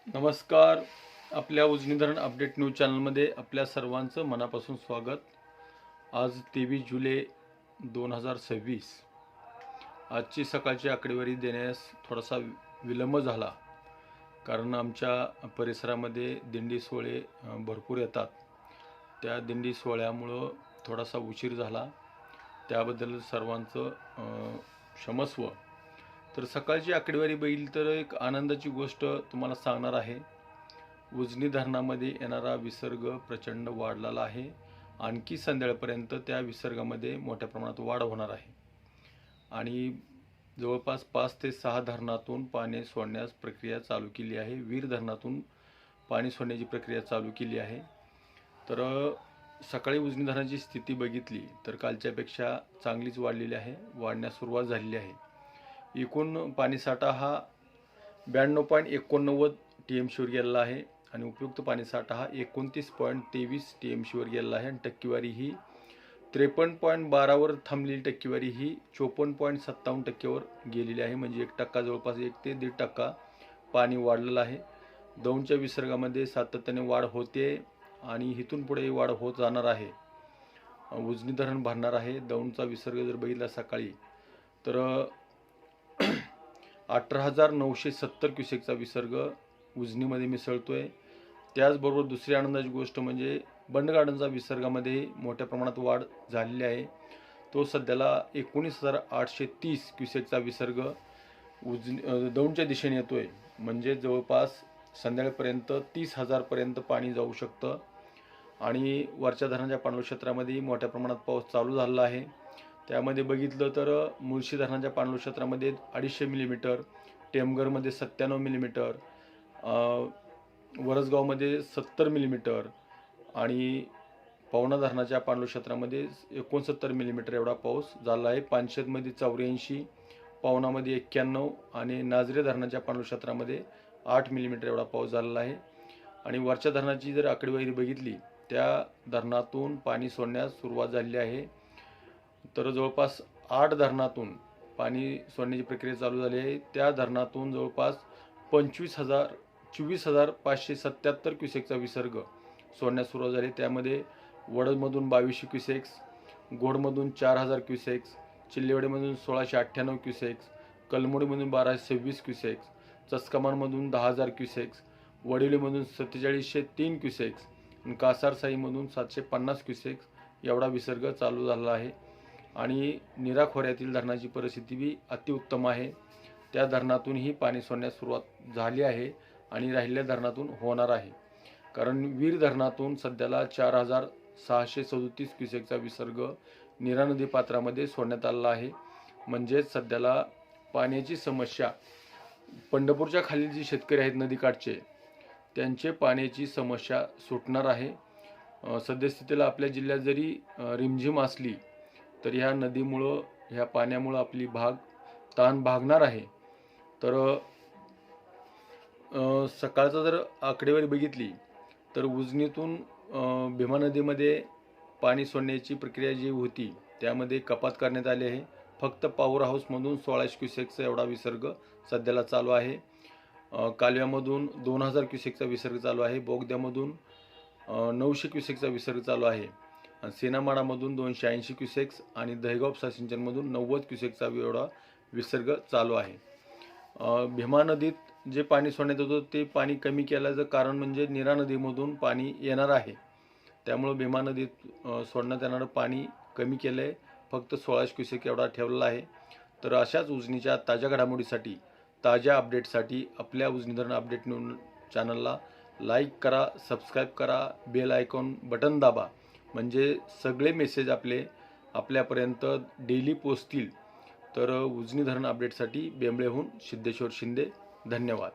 नमस्कार. आपल्या उजनी धरण अपडेट न्यूज चॅनलमध्ये आपल्या सर्वांचं मनापासून स्वागत. आज 23 जुलै 2026. आजची सकाळची आकडेवारी देण्यास थोडासा विलंब झाला, कारण आमच्या परिसरामध्ये दिंडी सोहळे भरपूर येतात. त्या दिंडी सोहळ्यामुळं थोडासा उशीर झाला, त्याबद्दल सर्वांचं क्षमस्व. तर सकाळची आकडेवारी बघितली तर एक आनंदाची गोष्ट तुम्हाला सांगणार आहे. उजनी धरणामध्ये येणारा विसर्ग प्रचंड वाढलेला आहे. आणखी संध्याकाळपर्यंत त्या विसर्गामध्ये मोठ्या प्रमाणात वाढ होणार आहे आणि जवळपास 5 ते 6 धरणातून पाणी सोडण्यास प्रक्रिया चालू केली आहे. वीर धरणातून पाणी सोडण्याची प्रक्रिया चालू केली आहे. तर सकाळी उजनी धरणाची स्थिती बघितली तर कालच्यापेक्षा चांगलीच वाढलेली आहे, वाढण्यास सुरुवात झालेली आहे. एकूण पाणीसाठा हा 92.89 TMCवर गेलेला आहे आणि उपयुक्त पाणीसाठा हा 29.23 TMCवर गेलेला आहे आणि टक्केवारी ही 53.12वर थांबलेली टक्केवारी ही 54.57% गेलेली आहे. म्हणजे 1% जवळपास 1 ते 1.5% पाणी वाढलेलं आहे. दौंडच्या विसर्गामध्ये सातत्याने वाढ होते आणि इथून पुढे वाढ होत जाणार आहे. उजनी धरण भरणार आहे. दौंडचा विसर्ग जर बघितला सकाळी तर 18,970 क्युसेकचा विसर्ग उजनीमध्ये मिसळतोय. त्याचबरोबर दुसरी आनंदाची गोष्ट म्हणजे बंडगार्डनचा विसर्गामध्ये मोठ्या प्रमाणात वाढ झालेली आहे. तो सध्याला 19,830 क्युसेकचा विसर्ग दौंडच्या दिशेने येतोय. म्हणजे जवळपास संध्याकाळपर्यंत 30,000पर्यंत पाणी जाऊ शकतं आणि वरच्या धरणाच्या पाणलोट क्षेत्रामध्ये मोठ्या प्रमाणात पाऊस चालू झालेला आहे. त्यामध्ये बघितलं तर मुळशी धरणाच्या पाणलोट क्षेत्रामध्ये 250 मिलीमीटर, टेमघरमध्ये 97 मिलीमीटर, वरसगावमध्ये 70 मिलीमीटर आणि पवना धरणाच्या पाणलोट क्षेत्रामध्ये 69 मिलीमीटर एवढा पाऊस झाला आहे. पानशेतमध्ये 84, पवनामध्ये 91 आणि नाझरे धरणाच्या पाणलोट क्षेत्रामध्ये 8 मिलीमीटर एवढा पाऊस झालेला आहे. आणि वरच्या धरणाची जर आकडेवारी बघितली त्या धरणातून पाणी सोडण्यास सुरुवात झालेली आहे. तर जवळपास 8 धरणातून पाणी सोडण्याची प्रक्रिया चालू झाली आहे. त्या धरणातून जवळपास 24,577 क्युसेकचा विसर्ग सोडण्यास सुरुवात झाली. त्यामध्ये वडदमधून 2200 क्युसेक्स, गोडमधून 4,000 क्युसेक्स, चिल्लेवाडीमधून 1,698 क्युसेक्स, कलमोडीमधून 1,220 क्युसेक्स, चस्कमानमधून 10,000 क्युसेक्स, वडिवलीमधून 4703 क्युसेक्स आणि कासारसाईमधून 750 क्युसेक्स एवढा विसर्ग चालू झाला आहे. आणि नीरा खोऱ्यातील धरणाची परिस्थिती बी अतिउत्तम आहे. त्या धरणातूनही पाणी सोडण्यास सुरुवात झाली आहे आणि राहिलेल्या धरणातून होणार आहे. कारण वीर धरणातून सध्याला 4,637 क्युसेकचा विसर्ग नीरा नदी पात्रामध्ये सोडण्यात आलेला आहे. म्हणजेच सध्याला पाण्याची समस्या पंढरपूरच्या खालील जे शेतकरी आहेत नदीकाठचे, त्यांचे पाण्याची समस्या सुटणार आहे. सद्यस्थितीला आपल्या जिल्ह्यात जरी रिमझिम असली तर ह्या नदीमुळं, ह्या पाण्यामुळं आपली ताण भागणार आहे. तर सकाळचा जर आकडेवारी बघितली तर उजनीतून भीमा नदीमध्ये पाणी सोडण्याची प्रक्रिया जी होती त्यामध्ये कपात करण्यात आली आहे. फक्त पॉवर हाऊसमधून 1,600 क्युसेकचा एवढा विसर्ग सध्याला चालू आहे. कालव्यामधून 2,000 क्युसेकचा विसर्ग चालू आहे. बोगद्यामधून 900 क्युसेकचा विसर्ग चालू आहे. सेनामाडामधून 280 क्युसेक्स आणि दहेगाव सिंचनमधून 90 क्युसेकचा एवढा विसर्ग चालू आहे. भीमा नदीत जे पाणी सोडण्यात होतं ते पाणी कमी केल्याचं कारण म्हणजे नीरा नदीमधून पाणी येणार आहे. त्यामुळं भीमा नदीत सोडण्यात येणारं पाणी कमी केलं आहे. फक्त 1,600 क्युसेक एवढा ठेवलेला आहे. तर अशाच उजनीच्या ताज्या घडामोडीसाठी, ताज्या अपडेटसाठी आपल्या उजनी धरण अपडेट न्यूज चॅनलला लाईक करा, सबस्क्राईब करा, बेल आयकॉन बटन दाबा. म्हणजे सगळे मेसेज आपल्यापर्यंत डेली पोचतील. तर उजनी धरण अपडेटसाठी बेंबळेहून सिद्धेश्वर शिंदे. धन्यवाद.